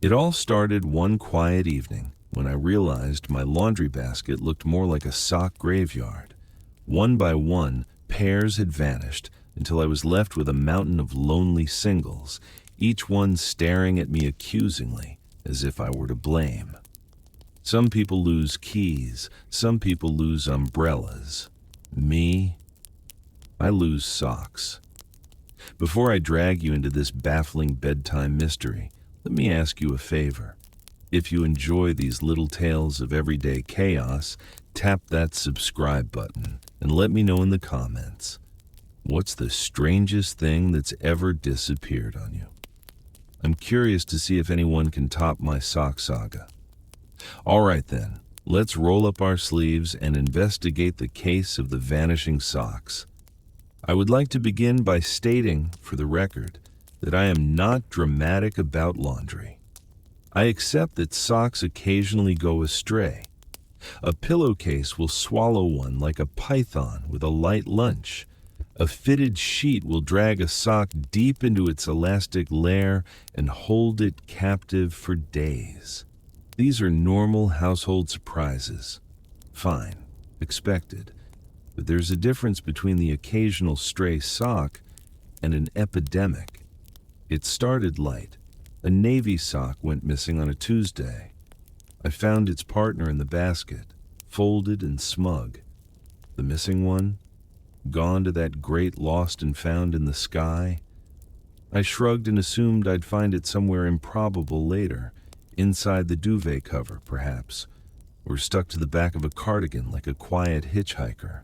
It all started one quiet evening when I realized my laundry basket looked more like a sock graveyard. One by one, pairs had vanished until I was left with a mountain of lonely singles, each one staring at me accusingly as if I were to blame. Some people lose keys, some people lose umbrellas. Me, I lose socks. Before I drag you into this baffling bedtime mystery, let me ask you a favor. If you enjoy these little tales of everyday chaos, tap that subscribe button and let me know in the comments. What's the strangest thing that's ever disappeared on you? I'm curious to see if anyone can top my sock saga. All right then, let's roll up our sleeves and investigate the case of the vanishing socks. I would like to begin by stating, for the record, that I am not dramatic about laundry. I accept that socks occasionally go astray. A pillowcase will swallow one like a python with a light lunch. A fitted sheet will drag a sock deep into its elastic lair and hold it captive for days. These are normal household surprises. Fine, expected. But there's a difference between the occasional stray sock and an epidemic. It started light. A navy sock went missing on a Tuesday. I found its partner in the basket, folded and smug. The missing one? Gone to that great lost and found in the sky? I shrugged and assumed I'd find it somewhere improbable later, inside the duvet cover, perhaps, or stuck to the back of a cardigan like a quiet hitchhiker.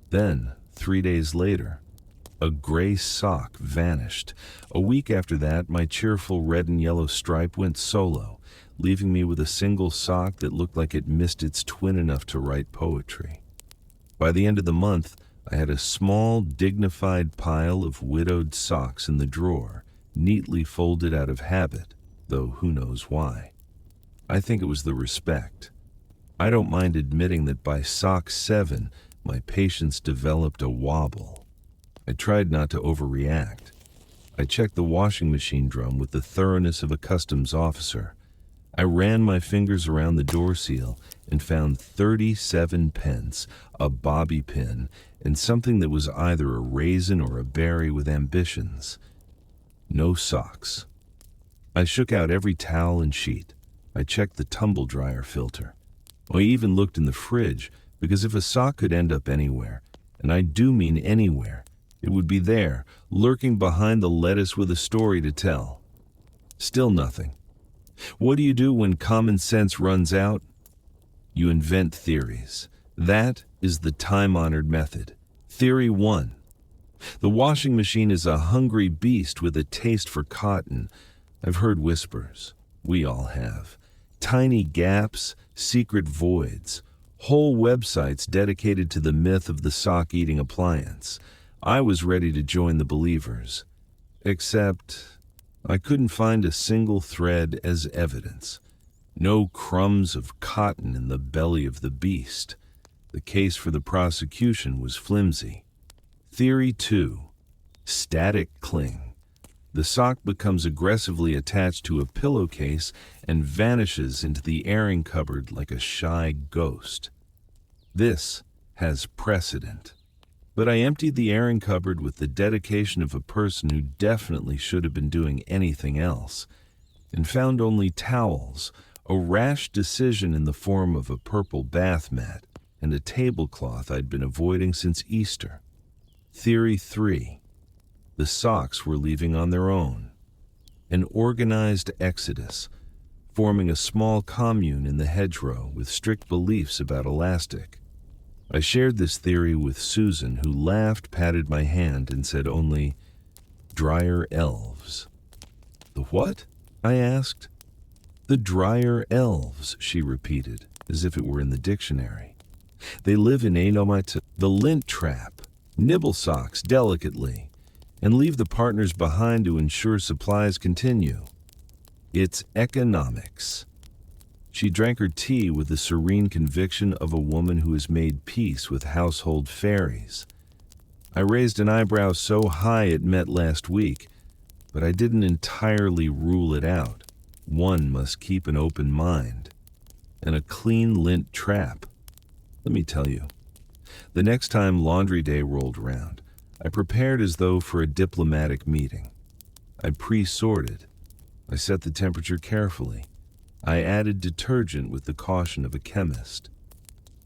Then, 3 days later, a gray sock vanished. A week after that, my cheerful red and yellow stripe went solo, leaving me with a single sock that looked like it missed its twin enough to write poetry. By the end of the month, I had a small, dignified pile of widowed socks in the drawer, neatly folded out of habit, though who knows why. I think it was the respect. I don't mind admitting that by sock 7, my patience developed a wobble. I tried not to overreact. I checked the washing machine drum with the thoroughness of a customs officer. I ran my fingers around the door seal and found 37 pence, a bobby pin, and something that was either a raisin or a berry with ambitions. No socks. I shook out every towel and sheet. I checked the tumble dryer filter. I even looked in the fridge, because if a sock could end up anywhere, and I do mean anywhere, it would be there, lurking behind the lettuce with a story to tell. Still nothing. What do you do when common sense runs out? You invent theories. That is the time-honored method. Theory 1. The washing machine is a hungry beast with a taste for cotton. I've heard whispers. We all have. Tiny gaps, secret voids. Whole websites dedicated to the myth of the sock-eating appliance. I was ready to join the believers. Except I couldn't find a single thread as evidence. No crumbs of cotton in the belly of the beast. The case for the prosecution was flimsy. Theory 2. Static cling. The sock becomes aggressively attached to a pillowcase and vanishes into the airing cupboard like a shy ghost. This has precedent. But I emptied the airing cupboard with the dedication of a person who definitely should have been doing anything else, and found only towels, a rash decision in the form of a purple bath mat, and a tablecloth I'd been avoiding since Easter. Theory 3. The socks were leaving on their own. An organized exodus, forming a small commune in the hedgerow with strict beliefs about elastic. I shared this theory with Susan, who laughed, patted my hand, and said only, "Dryer elves." "The what?" I asked. "The dryer elves," she repeated, as if it were in the dictionary. "They live in the lint trap, nibble socks delicately, and leave the partners behind to ensure supplies continue. It's economics." She drank her tea with the serene conviction of a woman who has made peace with household fairies. I raised an eyebrow so high it met last week, but I didn't entirely rule it out. One must keep an open mind. And a clean lint trap. Let me tell you, the next time laundry day rolled around, I prepared as though for a diplomatic meeting. I pre-sorted. I set the temperature carefully. I added detergent with the caution of a chemist.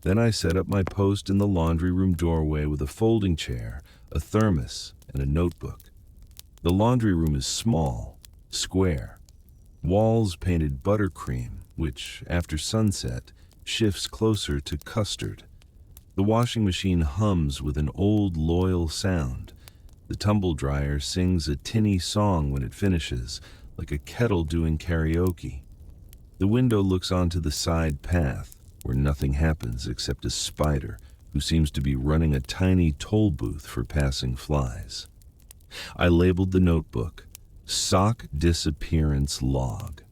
Then I set up my post in the laundry room doorway with a folding chair, a thermos, and a notebook. The laundry room is small, square. Walls painted buttercream, which, after sunset, shifts closer to custard. The washing machine hums with an old, loyal sound. The tumble dryer sings a tinny song when it finishes, like a kettle doing karaoke. The window looks onto the side path, where nothing happens except a spider who seems to be running a tiny toll booth for passing flies. I labeled the notebook, Sock Disappearance Log.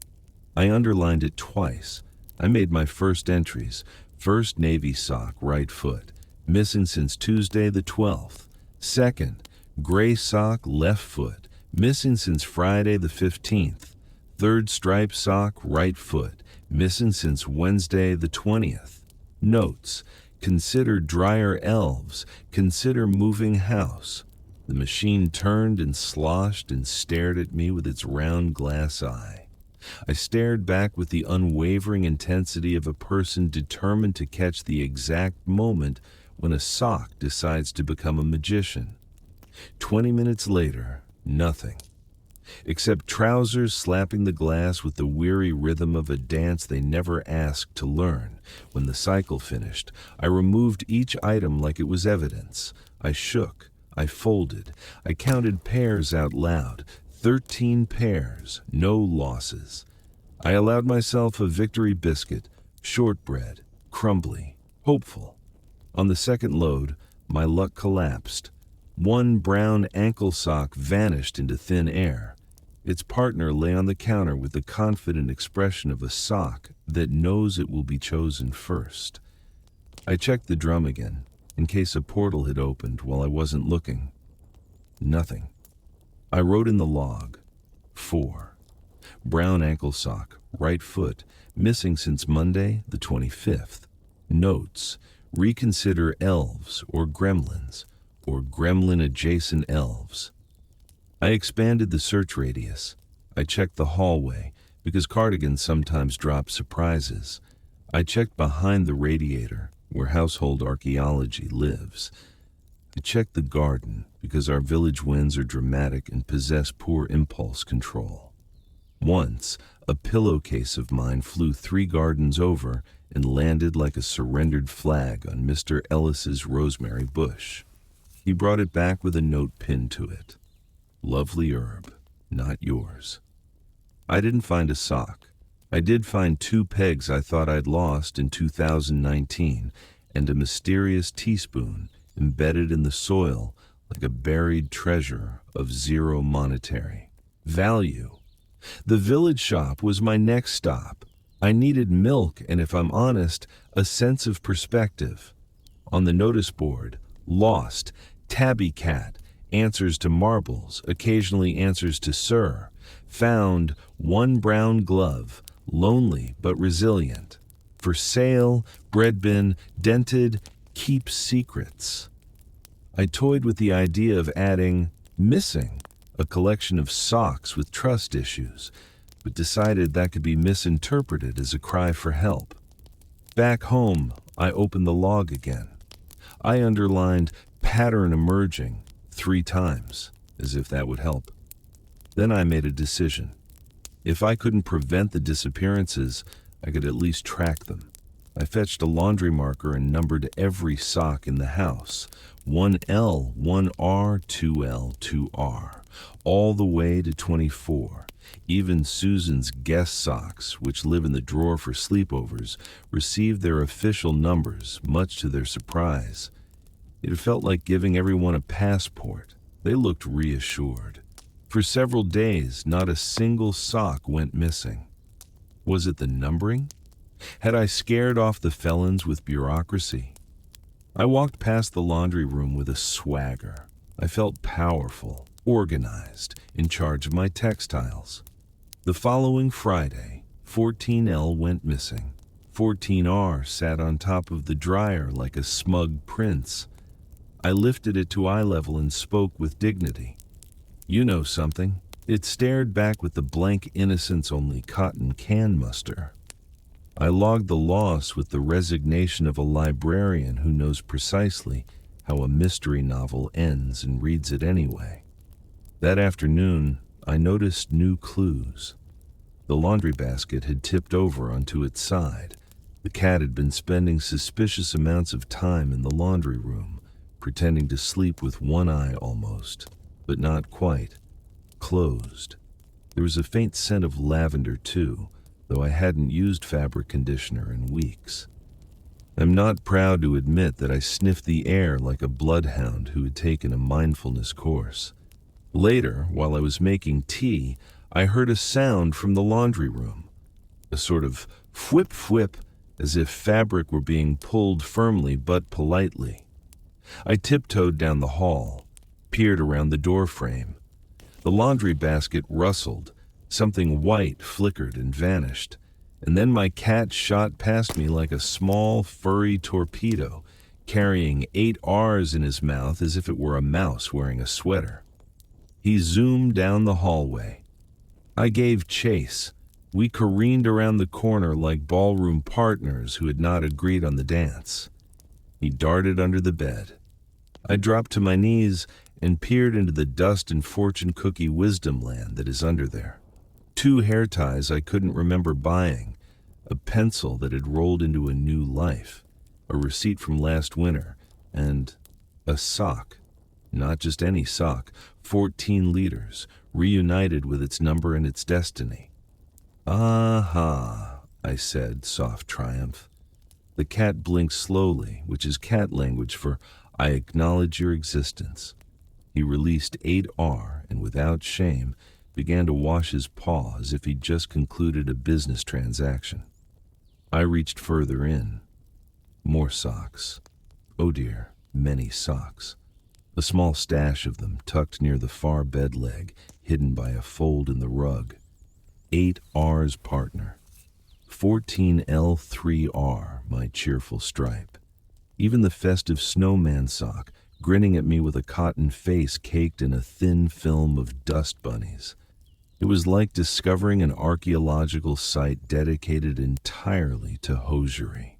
I underlined it twice. I made my first entries. First, navy sock, right foot, missing since Tuesday the 12th. Second, gray sock, left foot, missing since Friday the 15th. Third, striped sock, right foot, missing since Wednesday the 20th. Notes: consider dryer elves, consider moving house. The machine turned and sloshed and stared at me with its round glass eye. I stared back with the unwavering intensity of a person determined to catch the exact moment when a sock decides to become a magician. 20 minutes later, nothing. Except trousers slapping the glass with the weary rhythm of a dance they never asked to learn. When the cycle finished, I removed each item like it was evidence. I shook. I folded. I counted pairs out loud. 13 pairs, no losses. I allowed myself a victory biscuit, shortbread, crumbly, hopeful. On the second load, my luck collapsed. One brown ankle sock vanished into thin air. Its partner lay on the counter with the confident expression of a sock that knows it will be chosen first. I checked the drum again, in case a portal had opened while I wasn't looking. Nothing. I wrote in the log, 4. Brown ankle sock, right foot, missing since Monday the 25th. Notes: reconsider elves or gremlins, or gremlin-adjacent elves. I expanded the search radius. I checked the hallway, because cardigans sometimes drop surprises. I checked behind the radiator, where household archaeology lives. I checked the garden, because our village winds are dramatic and possess poor impulse control. Once, a pillowcase of mine flew 3 gardens over and landed like a surrendered flag on Mr. Ellis's rosemary bush. He brought it back with a note pinned to it. Lovely herb, not yours. I didn't find a sock. I did find 2 pegs I thought I'd lost in 2019 and a mysterious teaspoon embedded in the soil like a buried treasure of zero monetary value. The village shop was my next stop. I needed milk and, if I'm honest, a sense of perspective. On the notice board, lost, tabby cat, answers to marbles, occasionally answers to sir. Found, 1 brown glove, lonely but resilient. For sale, bread bin, dented, keep secrets. I toyed with the idea of adding missing, a collection of socks with trust issues, but decided that could be misinterpreted as a cry for help. Back home, I opened the log again. I underlined pattern emerging 3 times, as if that would help. Then I made a decision. If I couldn't prevent the disappearances, I could at least track them. I fetched a laundry marker and numbered every sock in the house. 1L, 1R, 2L, 2R, all the way to 24. Even Susan's guest socks, which live in the drawer for sleepovers, received their official numbers, much to their surprise. It felt like giving everyone a passport. They looked reassured. For several days, not a single sock went missing. Was it the numbering? Had I scared off the felons with bureaucracy? I walked past the laundry room with a swagger. I felt powerful, organized, in charge of my textiles. The following Friday, 14L went missing. 14R sat on top of the dryer like a smug prince. I lifted it to eye level and spoke with dignity. "You know something." It stared back with the blank innocence only cotton can muster. I logged the loss with the resignation of a librarian who knows precisely how a mystery novel ends and reads it anyway. That afternoon, I noticed new clues. The laundry basket had tipped over onto its side. The cat had been spending suspicious amounts of time in the laundry room, pretending to sleep with one eye almost, but not quite, closed. There was a faint scent of lavender too, though I hadn't used fabric conditioner in weeks. I'm not proud to admit that I sniffed the air like a bloodhound who had taken a mindfulness course. Later, while I was making tea, I heard a sound from the laundry room, a sort of whip, as if fabric were being pulled firmly but politely. I tiptoed down the hall, peered around the door frame. The laundry basket rustled, something white flickered and vanished, and then my cat shot past me like a small, furry torpedo, carrying 8 R's in his mouth as if it were a mouse wearing a sweater. He zoomed down the hallway. I gave chase. We careened around the corner like ballroom partners who had not agreed on the dance. He darted under the bed. I dropped to my knees and peered into the dust and fortune cookie wisdom land that is under there. 2 hair ties I couldn't remember buying, a pencil that had rolled into a new life, a receipt from last winter, and a sock. Not just any sock, 14 liters, reunited with its number and its destiny. "Aha," I said, soft triumph. The cat blinked slowly, which is cat language for "I acknowledge your existence." He released 8R and without shame began to wash his paw as if he'd just concluded a business transaction. I reached further in. More socks. Oh dear, many socks. A small stash of them tucked near the far bed leg, hidden by a fold in the rug. 8R's partner. 14L3R, my cheerful stripe. Even the festive snowman sock, grinning at me with a cotton face caked in a thin film of dust bunnies. It was like discovering an archaeological site dedicated entirely to hosiery.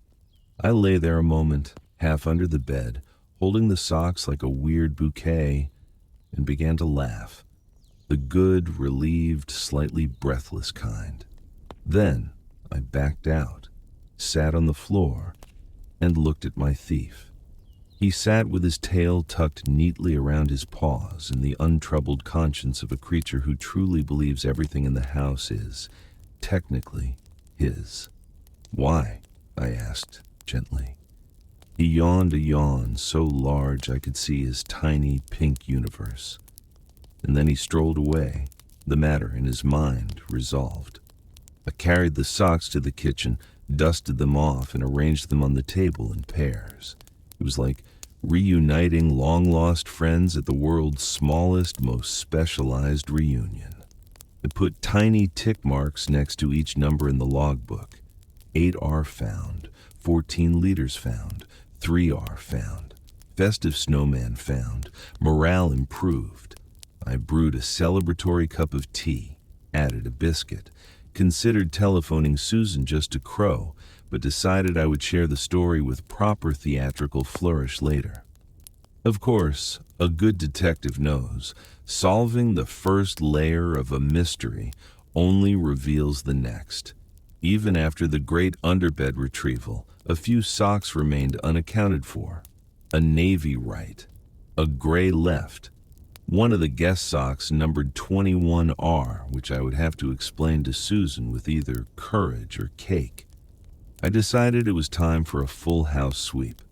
I lay there a moment, half under the bed, holding the socks like a weird bouquet, and began to laugh. The good, relieved, slightly breathless kind. Then I backed out, sat on the floor, and looked at my thief. He sat with his tail tucked neatly around his paws in the untroubled conscience of a creature who truly believes everything in the house is, technically, his. "Why?" I asked, gently. He yawned a yawn so large I could see his tiny pink universe. And then he strolled away, the matter in his mind resolved. I carried the socks to the kitchen, dusted them off, and arranged them on the table in pairs. It was like reuniting long-lost friends at the world's smallest, most specialized reunion. I put tiny tick marks next to each number in the logbook. 8R found, 14 liters found, 3R found, festive snowman found, morale improved. I brewed a celebratory cup of tea, added a biscuit, considered telephoning Susan just to crow, but decided I would share the story with proper theatrical flourish later. Of course, a good detective knows, solving the first layer of a mystery only reveals the next. Even after the great underbed retrieval, a few socks remained unaccounted for. A navy right, a gray left. One of the guest socks numbered 21R, which I would have to explain to Susan with either courage or cake. I decided it was time for a full house sweep.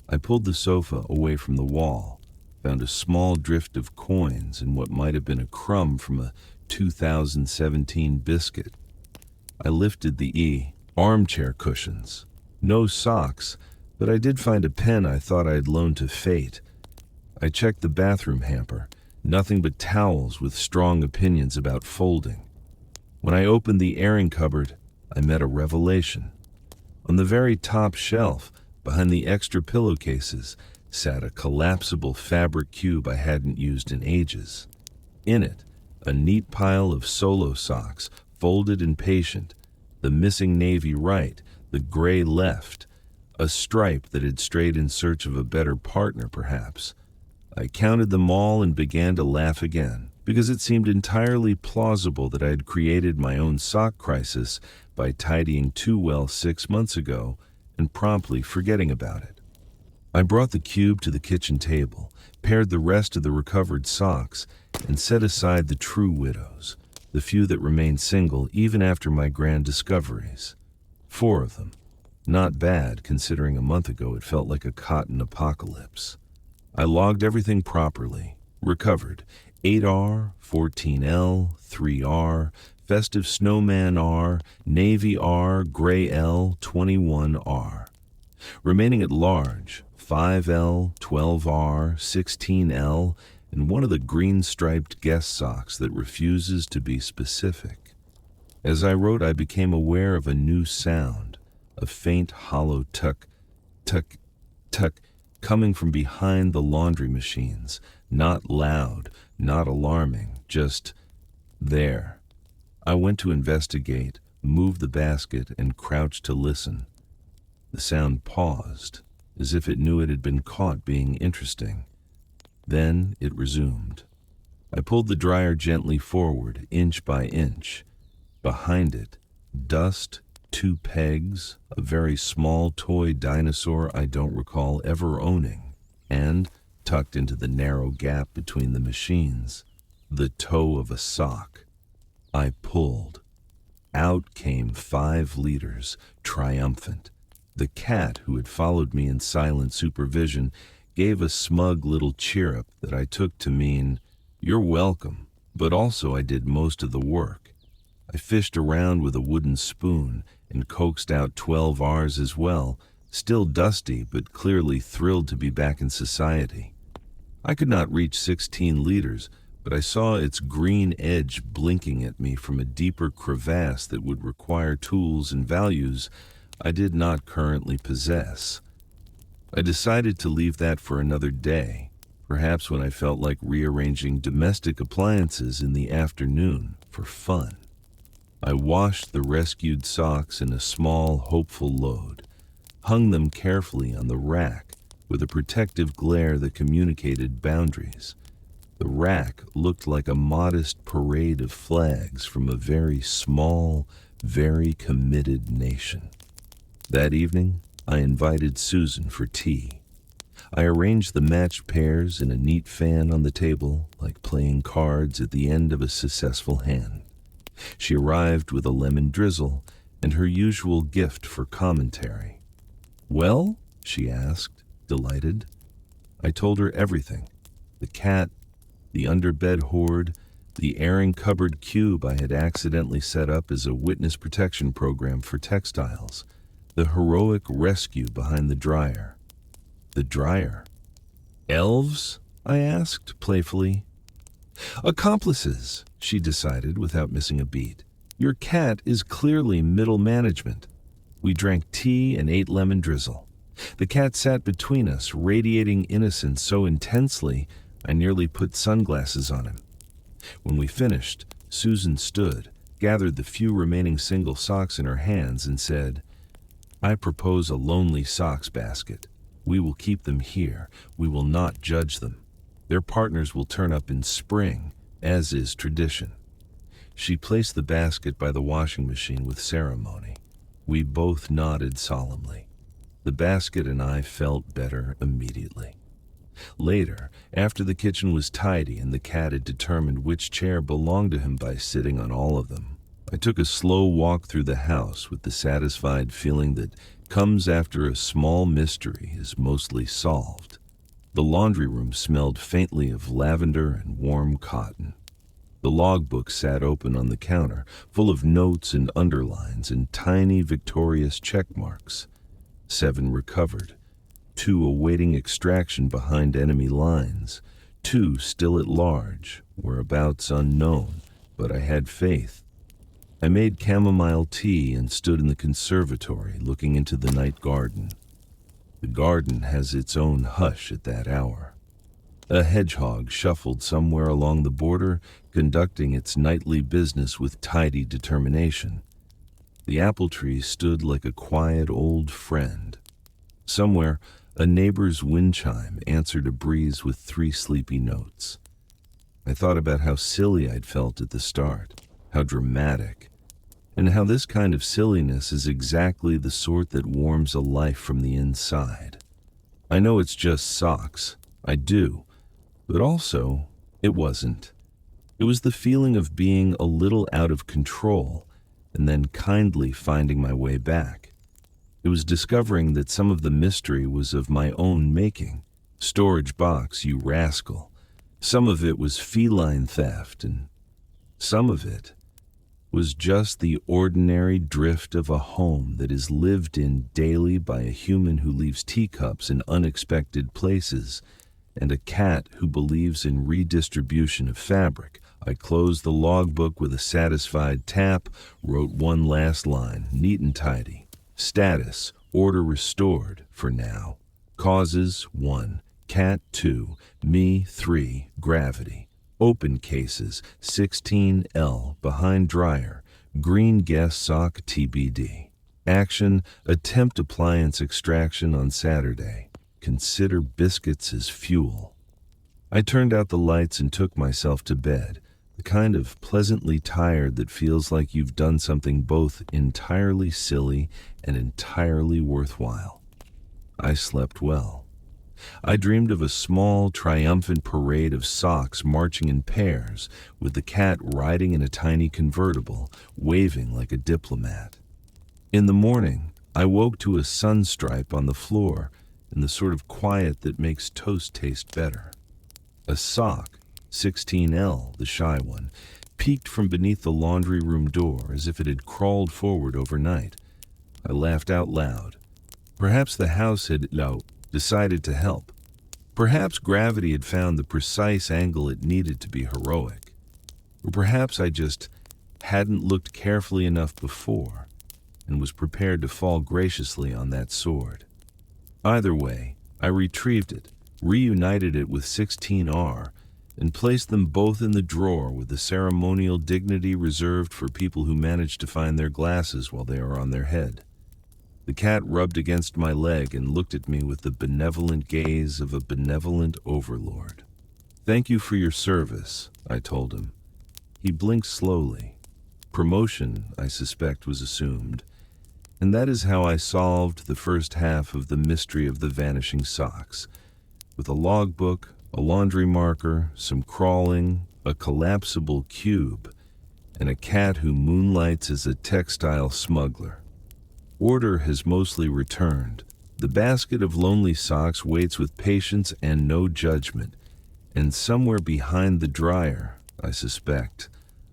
I pulled the sofa away from the wall, found a small drift of coins and what might have been a crumb from a 2017 biscuit. I lifted the armchair cushions. No socks, but I did find a pen I thought I had loaned to Fate. I checked the bathroom hamper. Nothing but towels with strong opinions about folding. When I opened the airing cupboard, I met a revelation. On the very top shelf, behind the extra pillowcases, sat a collapsible fabric cube I hadn't used in ages. In it, a neat pile of solo socks, folded and patient, the missing navy right, the gray left, a stripe that had strayed in search of a better partner, perhaps. I counted them all and began to laugh again, because it seemed entirely plausible that I had created my own sock crisis by tidying too well 6 months ago and promptly forgetting about it. I brought the cube to the kitchen table, paired the rest of the recovered socks, and set aside the true widows, the few that remained single even after my grand discoveries. 4 of them. Not bad, considering a month ago it felt like a cotton apocalypse. I logged everything properly. Recovered 8R, 14L, 3R, Festive Snowman R, Navy R, Gray L, 21R. Remaining at large, 5L, 12R, 16L, and one of the green-striped guest socks that refuses to be specific. As I wrote, I became aware of a new sound, a faint hollow tuck, tuck, tuck, coming from behind the laundry machines, not loud, not alarming, just there. I went to investigate, moved the basket, and crouched to listen. The sound paused, as if it knew it had been caught being interesting. Then it resumed. I pulled the dryer gently forward, inch by inch. Behind it, dust, 2 pegs, a very small toy dinosaur I don't recall ever owning, and, tucked into the narrow gap between the machines, the toe of a sock. I pulled. Out came 5 liters, triumphant. The cat, who had followed me in silent supervision, gave a smug little chirrup that I took to mean, "You're welcome," but also I did most of the work. I fished around with a wooden spoon and coaxed out 12 R's as well, still dusty but clearly thrilled to be back in society. I could not reach 16 liters, but I saw its green edge blinking at me from a deeper crevasse that would require tools and values I did not currently possess. I decided to leave that for another day, perhaps when I felt like rearranging domestic appliances in the afternoon for fun. I washed the rescued socks in a small, hopeful load, hung them carefully on the rack with a protective glare that communicated boundaries. The rack looked like a modest parade of flags from a very small, very committed nation. That evening, I invited Susan for tea. I arranged the matched pairs in a neat fan on the table, like playing cards at the end of a successful hand. She arrived with a lemon drizzle and her usual gift for commentary. "Well?" she asked, delighted. I told her everything. The cat, the underbed hoard, the airing cupboard cube I had accidentally set up as a witness protection program for textiles, the heroic rescue behind the dryer. The dryer. "Elves?" I asked, playfully. "Accomplices," she decided without missing a beat. "Your cat is clearly middle management." We drank tea and ate lemon drizzle. The cat sat between us, radiating innocence so intensely I nearly put sunglasses on him. When we finished, Susan stood, gathered the few remaining single socks in her hands, and said, "I propose a lonely socks basket. We will keep them here. We will not judge them. Their partners will turn up in spring, as is tradition." She placed the basket by the washing machine with ceremony. We both nodded solemnly. The basket and I felt better immediately. Later, after the kitchen was tidy and the cat had determined which chair belonged to him by sitting on all of them, I took a slow walk through the house with the satisfied feeling that comes after a small mystery is mostly solved. The laundry room smelled faintly of lavender and warm cotton. The logbook sat open on the counter, full of notes and underlines and tiny victorious check marks. 7 recovered, 2 awaiting extraction behind enemy lines, 2 still at large, whereabouts unknown, but I had faith. I made chamomile tea and stood in the conservatory looking into the night garden. The garden has its own hush at that hour. A hedgehog shuffled somewhere along the border, conducting its nightly business with tidy determination. The apple tree stood like a quiet old friend. Somewhere, a neighbor's wind chime answered a breeze with 3 sleepy notes. I thought about how silly I'd felt at the start, how dramatic, and how this kind of silliness is exactly the sort that warms a life from the inside. I know it's just socks, I do, but also, it wasn't. It was the feeling of being a little out of control, and then kindly finding my way back. It was discovering that some of the mystery was of my own making. Storage box, you rascal. Some of it was feline theft, and some of it was just the ordinary drift of a home that is lived in daily by a human who leaves teacups in unexpected places, and a cat who believes in redistribution of fabric. I closed the logbook with a satisfied tap, wrote one last line, neat and tidy. Status, order restored, for now. Causes, 1. Cat, 2. Me, 3. Gravity. Open cases, 16L, behind dryer. Green guest sock, TBD. Action, attempt appliance extraction on Saturday. Consider biscuits as fuel. I turned out the lights and took myself to bed, the kind of pleasantly tired that feels like you've done something both entirely silly and entirely worthwhile. I slept well. I dreamed of a small, triumphant parade of socks marching in pairs, with the cat riding in a tiny convertible, waving like a diplomat. In the morning, I woke to a sunstripe on the floor and the sort of quiet that makes toast taste better. A sock, 16L, the shy one, peeked from beneath the laundry room door as if it had crawled forward overnight. I laughed out loud. Perhaps the house had decided to help. Perhaps gravity had found the precise angle it needed to be heroic. Or perhaps I just hadn't looked carefully enough before and was prepared to fall graciously on that sword. Either way, I retrieved it, reunited it with 16R, and placed them both in the drawer with the ceremonial dignity reserved for people who manage to find their glasses while they are on their head. The cat rubbed against my leg and looked at me with the benevolent gaze of a benevolent overlord. "Thank you for your service," I told him. He blinked slowly. Promotion, I suspect, was assumed. And that is how I solved the first half of the mystery of the vanishing socks. With a logbook, a laundry marker, some crawling, a collapsible cube, and a cat who moonlights as a textile smuggler. Order has mostly returned. The basket of lonely socks waits with patience and no judgment. And somewhere behind the dryer, I suspect,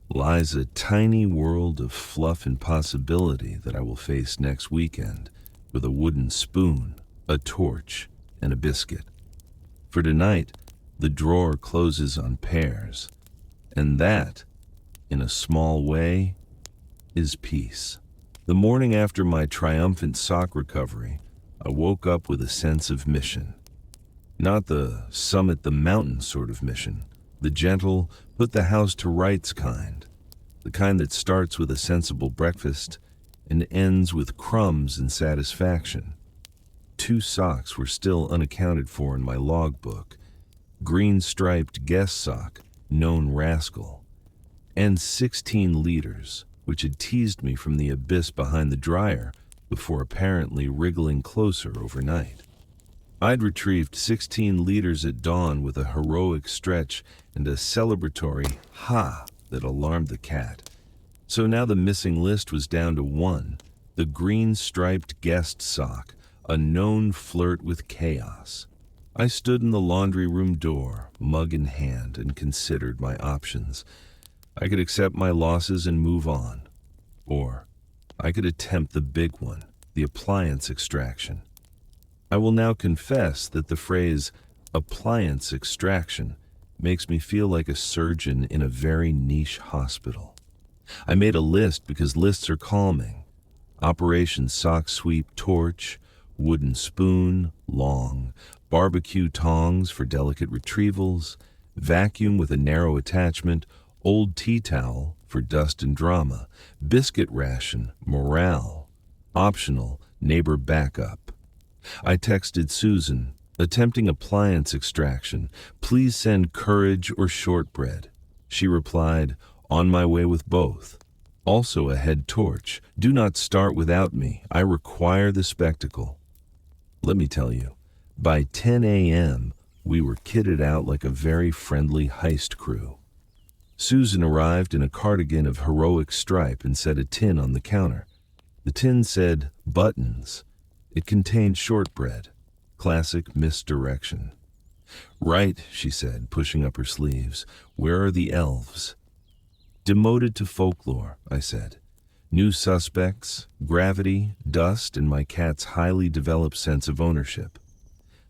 lies a tiny world of fluff and possibility that I will face next weekend with a wooden spoon, a torch, and a biscuit. For tonight, the drawer closes on pairs, and that, in a small way, is peace. The morning after my triumphant sock recovery, I woke up with a sense of mission. Not the summit the mountain sort of mission, the gentle, put the house to rights kind, the kind that starts with a sensible breakfast and ends with crumbs and satisfaction. 2 socks were still unaccounted for in my logbook, green-striped guest sock, known rascal, and 16 liters, which had teased me from the abyss behind the dryer before apparently wriggling closer overnight. I'd retrieved 16 liters at dawn with a heroic stretch and a celebratory ha that alarmed the cat. So now the missing list was down to 1, the green-striped guest sock, a known flirt with chaos. I stood in the laundry room door, mug in hand, and considered my options. I could accept my losses and move on. Or I could attempt the big one, the appliance extraction. I will now confess that the phrase appliance extraction makes me feel like a surgeon in a very niche hospital. I made a list because lists are calming. Operation Sock Sweep Torch, wooden spoon, long, barbecue tongs for delicate retrievals, vacuum with a narrow attachment, old tea towel for dust and drama, biscuit ration, morale, optional, neighbor backup. I texted Susan, attempting appliance extraction, please send courage or shortbread. She replied, on my way with both. Also a head torch, do not start without me, I require the spectacle. Let me tell you, by 10 a.m., we were kitted out like a very friendly heist crew. Susan arrived in a cardigan of heroic stripe and set a tin on the counter. The tin said, buttons. It contained shortbread. Classic misdirection. Right, she said, pushing up her sleeves. Where are the elves? Demoted to folklore, I said. New suspects, gravity, dust, and my cat's highly developed sense of ownership.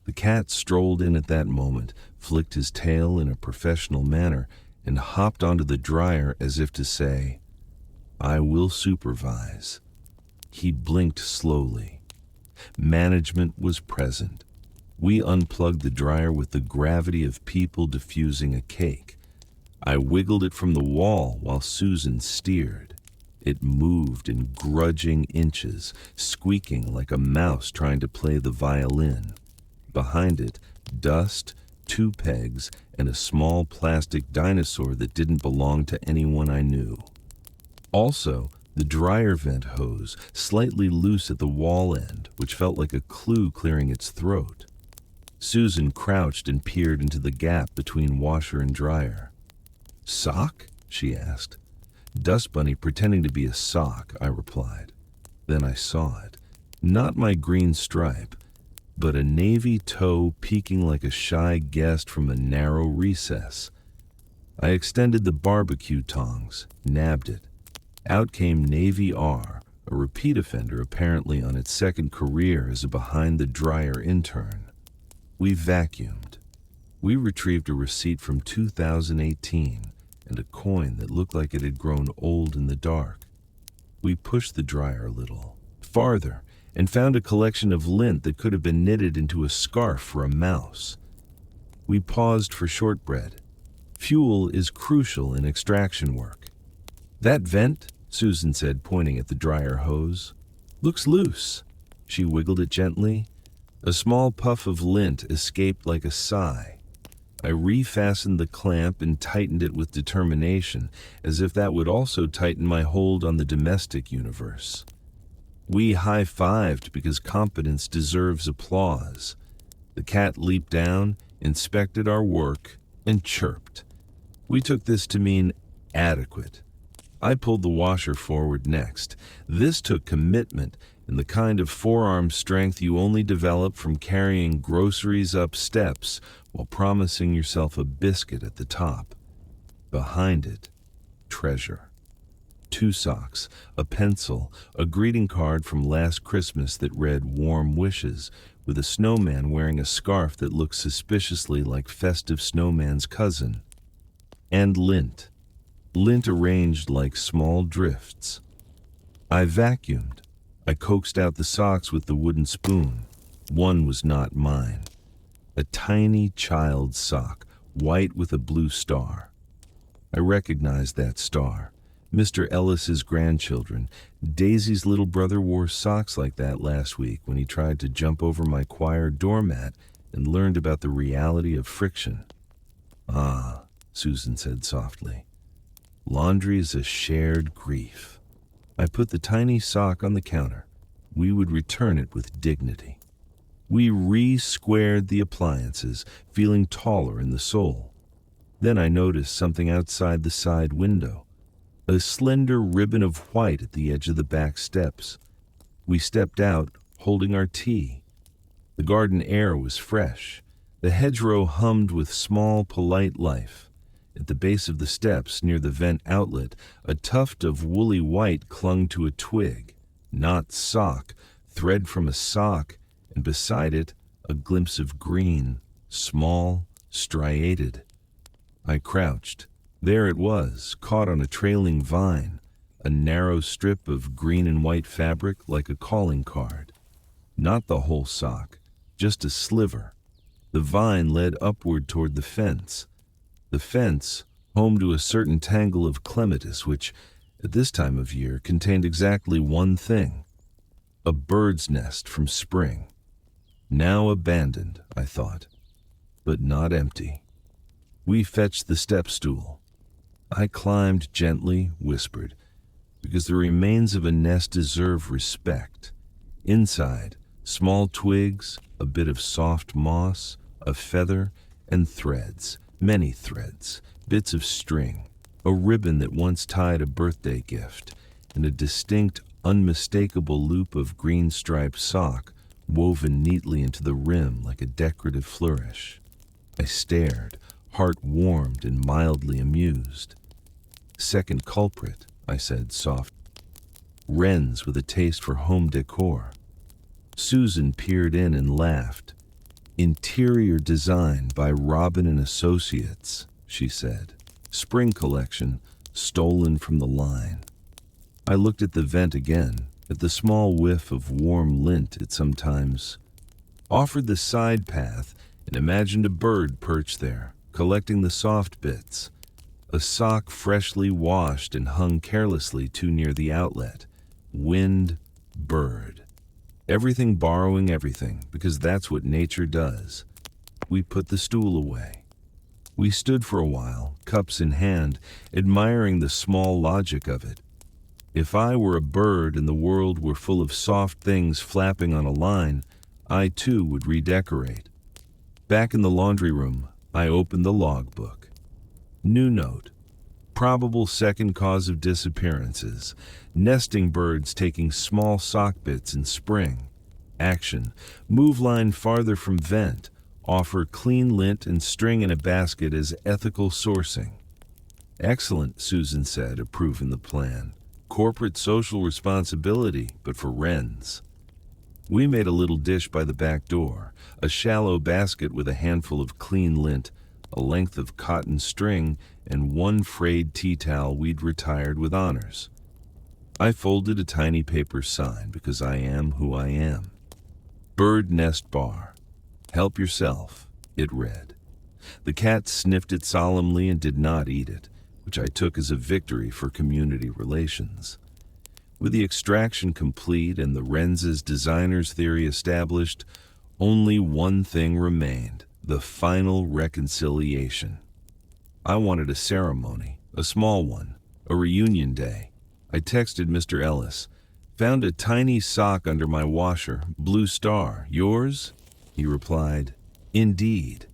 The cat strolled in at that moment, flicked his tail in a professional manner, and hopped onto the dryer as if to say, I will supervise. He blinked slowly. Management was present. We unplugged the dryer with the gravity of people diffusing a cake. I wiggled it from the wall while Susan steered. It moved in grudging inches, squeaking like a mouse trying to play the violin. Behind it, dust, 2 pegs, and a small plastic dinosaur that didn't belong to anyone I knew. Also, the dryer vent hose, slightly loose at the wall end, which felt like a clue clearing its throat. Susan crouched and peered into the gap between washer and dryer. Sock? She asked. Dust bunny pretending to be a sock, I replied. Then I saw it. Not my green stripe, but a navy toe peeking like a shy guest from a narrow recess. I extended the barbecue tongs, nabbed it. Out came Navy R, a repeat offender apparently on its second career as a behind-the-dryer intern. We vacuumed. We retrieved a receipt from 2018 and a coin that looked like it had grown old in the dark. We pushed the dryer a little, farther, and found a collection of lint that could have been knitted into a scarf for a mouse. We paused for shortbread. Fuel is crucial in extraction work. That vent, Susan said, pointing at the dryer hose, looks loose. She wiggled it gently. A small puff of lint escaped like a sigh. I refastened the clamp and tightened it with determination, as if that would also tighten my hold on the domestic universe. We high-fived because competence deserves applause. The cat leaped down, inspected our work, and chirped. We took this to mean adequate. I pulled the washer forward next. This took commitment and the kind of forearm strength you only develop from carrying groceries up steps while promising yourself a biscuit at the top. Behind it, treasure. 2 socks, a pencil, a greeting card from last Christmas that read warm wishes, with a snowman wearing a scarf that looked suspiciously like festive snowman's cousin. And lint. Lint arranged like small drifts. I vacuumed. I coaxed out the socks with the wooden spoon. One was not mine. A tiny child's sock, white with a blue star. I recognized that star. Mr. Ellis's grandchildren. Daisy's little brother wore socks like that last week when he tried to jump over my choir doormat and learned about the reality of friction. Ah, Susan said softly. Laundry is a shared grief. I put the tiny sock on the counter. We would return it with dignity. We re-squared the appliances, feeling taller in the soul. Then I noticed something outside the side window. A slender ribbon of white at the edge of the back steps. We stepped out, holding our tea. The garden air was fresh. The hedgerow hummed with small, polite life. At the base of the steps, near the vent outlet, a tuft of woolly white clung to a twig. Not sock, thread from a sock, and beside it, a glimpse of green, small, striated. I crouched. There it was, caught on a trailing vine. a narrow strip of green and white fabric like a calling card. Not the whole sock, just a sliver. The vine led upward toward the fence. The fence, home to a certain tangle of clematis which, at this time of year, contained exactly one thing: a bird's nest from spring. Now abandoned, I thought, but not empty. We fetched the step stool. I climbed gently, whispered, because the remains of a nest deserve respect. Inside, small twigs, a bit of soft moss, a feather, and threads, many threads, bits of string, a ribbon that once tied a birthday gift, and a distinct, unmistakable loop of green-striped sock woven neatly into the rim like a decorative flourish. I stared, heart warmed and mildly amused. Second culprit, I said, soft. Wrens with a taste for home decor. Susan peered in and laughed. Interior design by Robin and Associates, she said. Spring collection, stolen from the line. I looked at the vent again, at the small whiff of warm lint it sometimes offered the side path, and imagined a bird perched there, collecting the soft bits. A sock freshly washed and hung carelessly too near the outlet. Wind, bird. Everything borrowing everything, because that's what nature does. We put the stool away. We stood for a while, cups in hand, admiring the small logic of it. If I were a bird and the world were full of soft things flapping on a line, I too would redecorate. Back in the laundry room, I opened the logbook. New note. Probable second cause of disappearances. Nesting birds taking small sock bits in spring. Action. Move line farther from vent. Offer clean lint and string in a basket as ethical sourcing. Excellent, Susan said, approving the plan. Corporate social responsibility, but for wrens. We made a little dish by the back door, a shallow basket with a handful of clean lint, a length of cotton string, and one frayed tea towel we'd retired with honors. I folded a tiny paper sign because I am who I am. Bird Nest Bar. Help yourself, it read. The cat sniffed it solemnly and did not eat it, which I took as a victory for community relations. With the extraction complete and the wrens' designer's theory established, only one thing remained: the final reconciliation. I wanted a ceremony, a small one, a reunion day. I texted Mr. Ellis. Found a tiny sock under my washer, blue star. Yours? He replied, Indeed.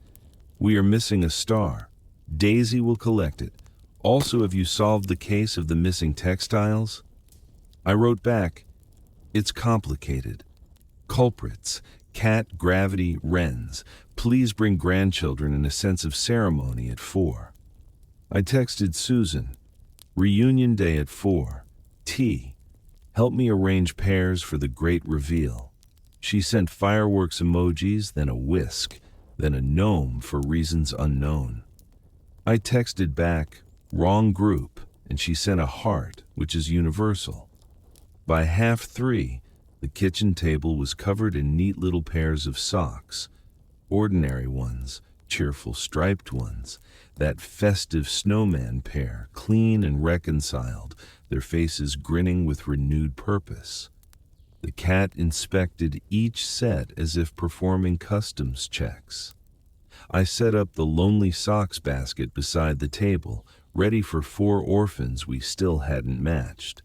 We are missing a star. Daisy will collect it. Also, have you solved the case of the missing textiles? I wrote back, It's complicated. Culprits, cat, gravity, wrens. Please bring grandchildren and a sense of ceremony at 4. I texted Susan, Reunion day at 4. Tea. Help me arrange pairs for the great reveal. She sent fireworks emojis, then a whisk, then a gnome for reasons unknown. I texted back, wrong group, and she sent a heart, which is universal. By 2:30, the kitchen table was covered in neat little pairs of socks. Ordinary ones, cheerful striped ones, that festive snowman pair, clean and reconciled, their faces grinning with renewed purpose. The cat inspected each set as if performing customs checks. I set up the lonely socks basket beside the table, ready for 4 orphans we still hadn't matched.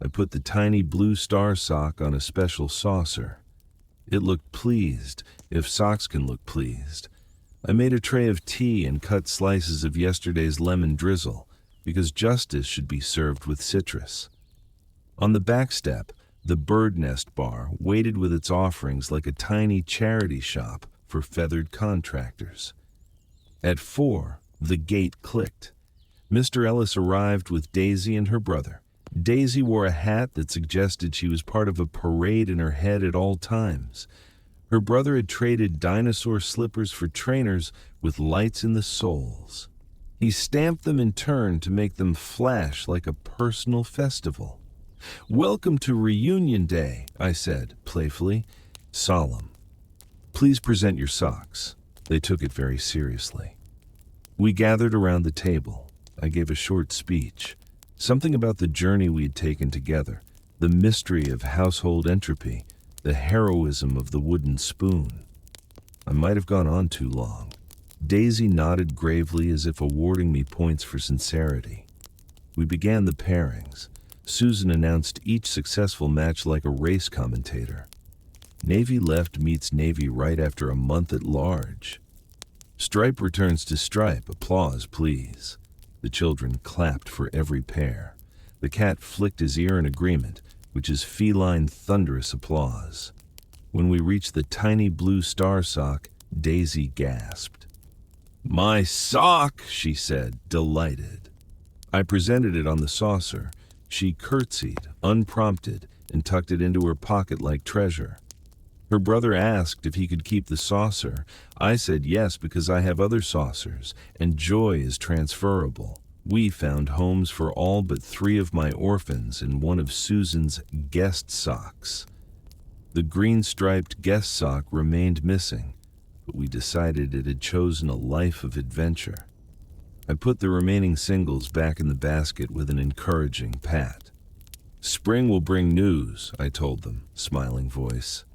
I put the tiny blue star sock on a special saucer. It looked pleased, if socks can look pleased. I made a tray of tea and cut slices of yesterday's lemon drizzle, because justice should be served with citrus. On the back step, the bird nest bar waited with its offerings like a tiny charity shop for feathered contractors. At 4, the gate clicked. Mr. Ellis arrived with Daisy and her brother. Daisy wore a hat that suggested she was part of a parade in her head at all times. Her brother had traded dinosaur slippers for trainers with lights in the soles. He stamped them in turn to make them flash like a personal festival. "Welcome to Reunion Day," I said, playfully, solemn. "Please present your socks." They took it very seriously. We gathered around the table. I gave a short speech. Something about the journey we had taken together, the mystery of household entropy, the heroism of the wooden spoon. I might have gone on too long. Daisy nodded gravely as if awarding me points for sincerity. We began the pairings. Susan announced each successful match like a race commentator. Navy left meets Navy right after a month at large. Stripe returns to stripe. Applause, please. The children clapped for every pair. The cat flicked his ear in agreement, which is feline thunderous applause. When we reached the tiny blue star sock, Daisy gasped. "My sock," she said, delighted. I presented it on the saucer. She curtsied, unprompted, and tucked it into her pocket like treasure. Her brother asked if he could keep the saucer. I said yes because I have other saucers, and joy is transferable. We found homes for all but 3 of my orphans in one of Susan's guest socks. The green-striped guest sock remained missing, but we decided it had chosen a life of adventure. I put the remaining singles back in the basket with an encouraging pat. "Spring will bring news," I told them, smiling voice.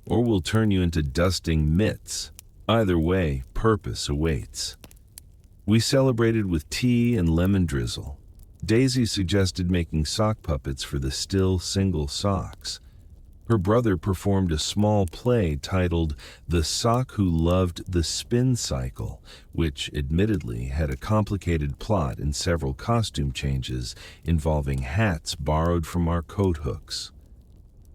"Or we'll turn you into dusting mitts. Either way, purpose awaits." We celebrated with tea and lemon drizzle. Daisy suggested making sock puppets for the still single socks. Her brother performed a small play titled "The Sock Who Loved the Spin Cycle," which admittedly had a complicated plot and several costume changes involving hats borrowed from our coat hooks.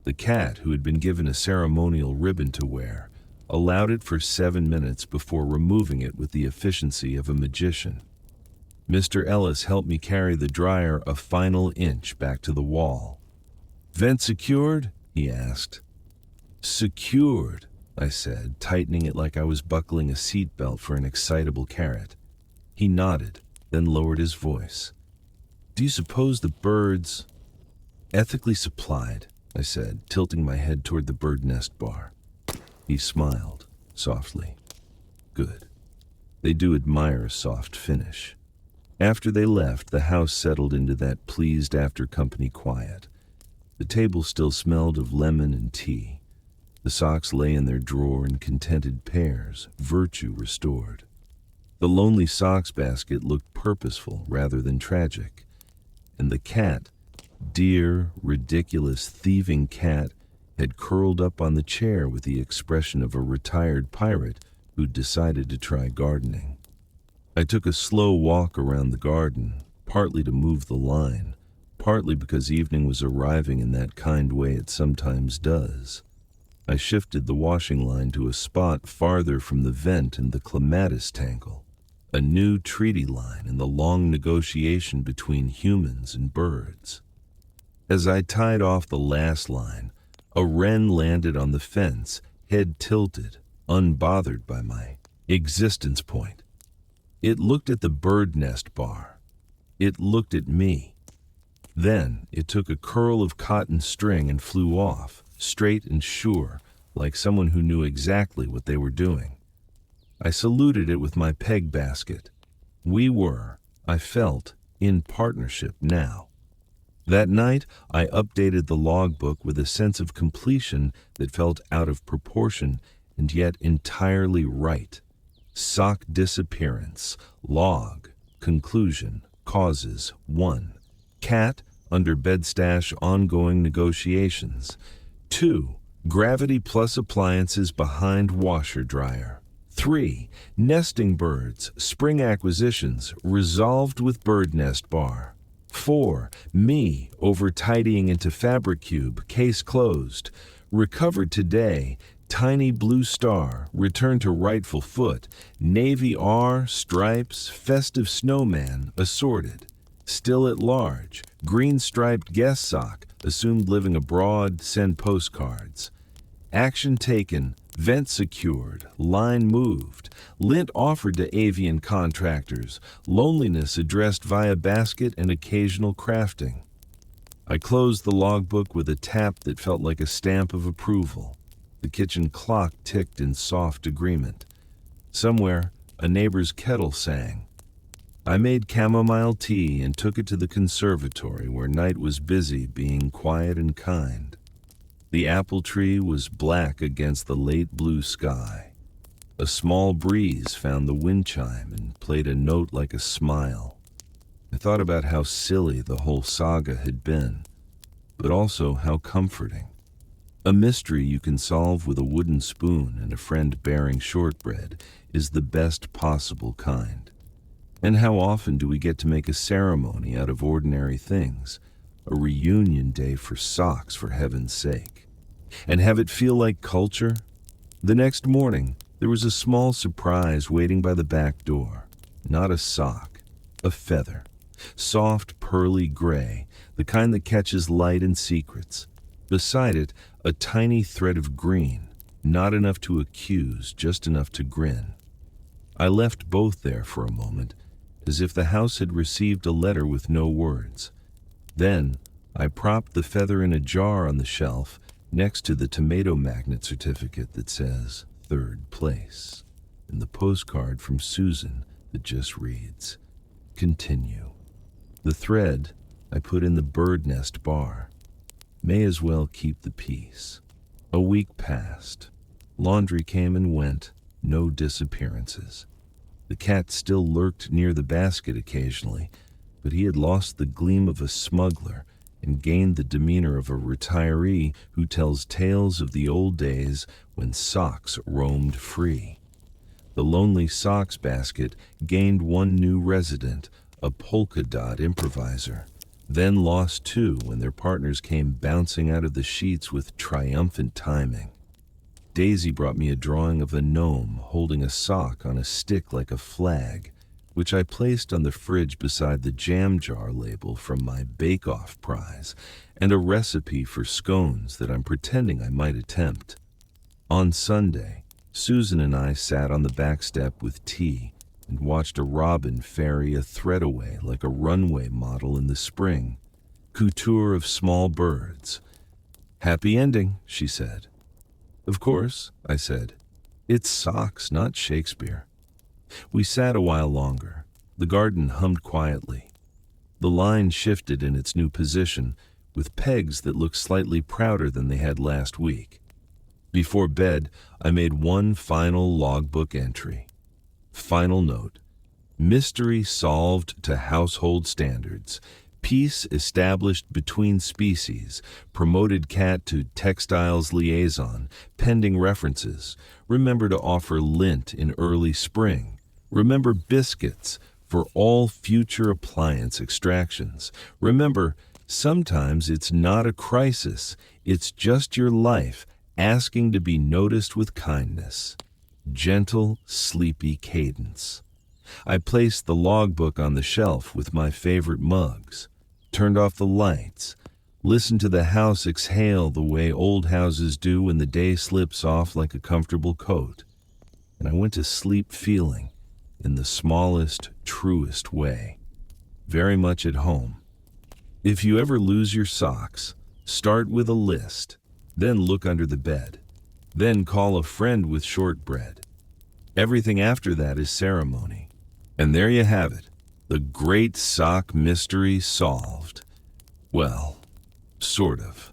The cat, who had been given a ceremonial ribbon to wear, allowed it for 7 minutes before removing it with the efficiency of a magician. Mr. Ellis helped me carry the dryer a final inch back to the wall. "Vent secured?" he asked. "Secured," I said, tightening it like I was buckling a seatbelt for an excitable carrot. He nodded, then lowered his voice. "Do you suppose the birds—" "Ethically supplied," I said, tilting my head toward the bird nest bar. He smiled, softly. "Good. They do admire a soft finish." After they left, the house settled into that pleased after-company quiet. The table still smelled of lemon and tea. The socks lay in their drawer in contented pairs, virtue restored. The lonely socks basket looked purposeful rather than tragic. And the cat, dear, ridiculous, thieving cat, had curled up on the chair with the expression of a retired pirate who'd decided to try gardening. I took a slow walk around the garden, partly to move the line, partly because evening was arriving in that kind way it sometimes does. I shifted the washing line to a spot farther from the vent and the clematis tangle, a new treaty line in the long negotiation between humans and birds. As I tied off the last line, a wren landed on the fence, head tilted, unbothered by my existence point. It looked at the bird nest bar. It looked at me. Then it took a curl of cotton string and flew off, straight and sure, like someone who knew exactly what they were doing. I saluted it with my peg basket. We were, I felt, in partnership now. That night, I updated the logbook with a sense of completion that felt out of proportion and yet entirely right. Sock disappearance, log, conclusion, causes, 1. Cat, under bed stash, ongoing negotiations. 2. Gravity plus appliances behind washer dryer. 3. Nesting birds, spring acquisitions, resolved with bird nest bar. 4. Me, over tidying into fabric cube, case closed. Recovered today, tiny blue star, returned to rightful foot, navy R, stripes, festive snowman, assorted. Still at large, green-striped guest sock, assumed living abroad, send postcards. Action taken, Vent secured, line moved, lint offered to avian contractors, loneliness addressed via basket and occasional crafting. I closed the logbook with a tap that felt like a stamp of approval. The kitchen clock ticked in soft agreement. Somewhere, a neighbor's kettle sang. I made chamomile tea and took it to the conservatory where night was busy being quiet and kind. The apple tree was black against the late blue sky. A small breeze found the wind chime and played a note like a smile. I thought about how silly the whole saga had been, but also how comforting. A mystery you can solve with a wooden spoon and a friend bearing shortbread is the best possible kind. And how often do we get to make a ceremony out of ordinary things? A reunion day for socks, for heaven's sake. And have it feel like culture? The next morning, there was a small surprise waiting by the back door. Not a sock, a feather. Soft, pearly gray, the kind that catches light and secrets. Beside it, a tiny thread of green, not enough to accuse, just enough to grin. I left both there for a moment, as if the house had received a letter with no words. Then, I propped the feather in a jar on the shelf next to the tomato magnet certificate that says third place, and the postcard from Susan that just reads, "Continue." The thread I put in the bird nest bar. May as well keep the peace. A week passed. Laundry came and went, no disappearances. The cat still lurked near the basket occasionally, but he had lost the gleam of a smuggler and gained the demeanor of a retiree who tells tales of the old days when socks roamed free. The lonely socks basket gained one new resident, a polka dot improviser, then lost two when their partners came bouncing out of the sheets with triumphant timing. Daisy brought me a drawing of a gnome holding a sock on a stick like a flag, which I placed on the fridge beside the jam jar label from my bake-off prize, and a recipe for scones that I'm pretending I might attempt. On Sunday, Susan and I sat on the back step with tea and watched a robin ferry a thread away like a runway model in the spring. Couture of small birds. "Happy ending," she said. "Of course," I said. "It's socks, not Shakespeare." We sat a while longer. The garden hummed quietly. The line shifted in its new position, with pegs that looked slightly prouder than they had last week. Before bed, I made one final logbook entry. Final note: mystery solved to household standards. Peace established between species. Promoted cat to textiles liaison. Pending references. Remember to offer lint in early spring. Remember biscuits for all future appliance extractions. Remember, sometimes it's not a crisis. It's just your life asking to be noticed with kindness. Gentle, sleepy cadence. I placed the logbook on the shelf with my favorite mugs, turned off the lights, listened to the house exhale the way old houses do when the day slips off like a comfortable coat, and I went to sleep feeling, in the smallest, truest way, very much at home. If you ever lose your socks, start with a list, then look under the bed, then call a friend with shortbread. Everything after that is ceremony. And there you have it, the great sock mystery solved. Well, sort of.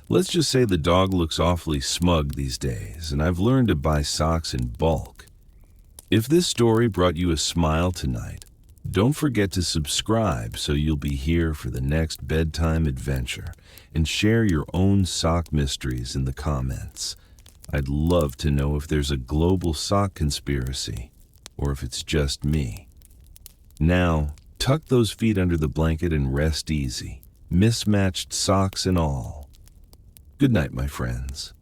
Let's just say the dog looks awfully smug these days, and I've learned to buy socks in bulk. If this story brought you a smile tonight, don't forget to subscribe so you'll be here for the next bedtime adventure, and share your own sock mysteries in the comments. I'd love to know if there's a global sock conspiracy, or if it's just me. Now, tuck those feet under the blanket and rest easy, mismatched socks and all. Good night, my friends.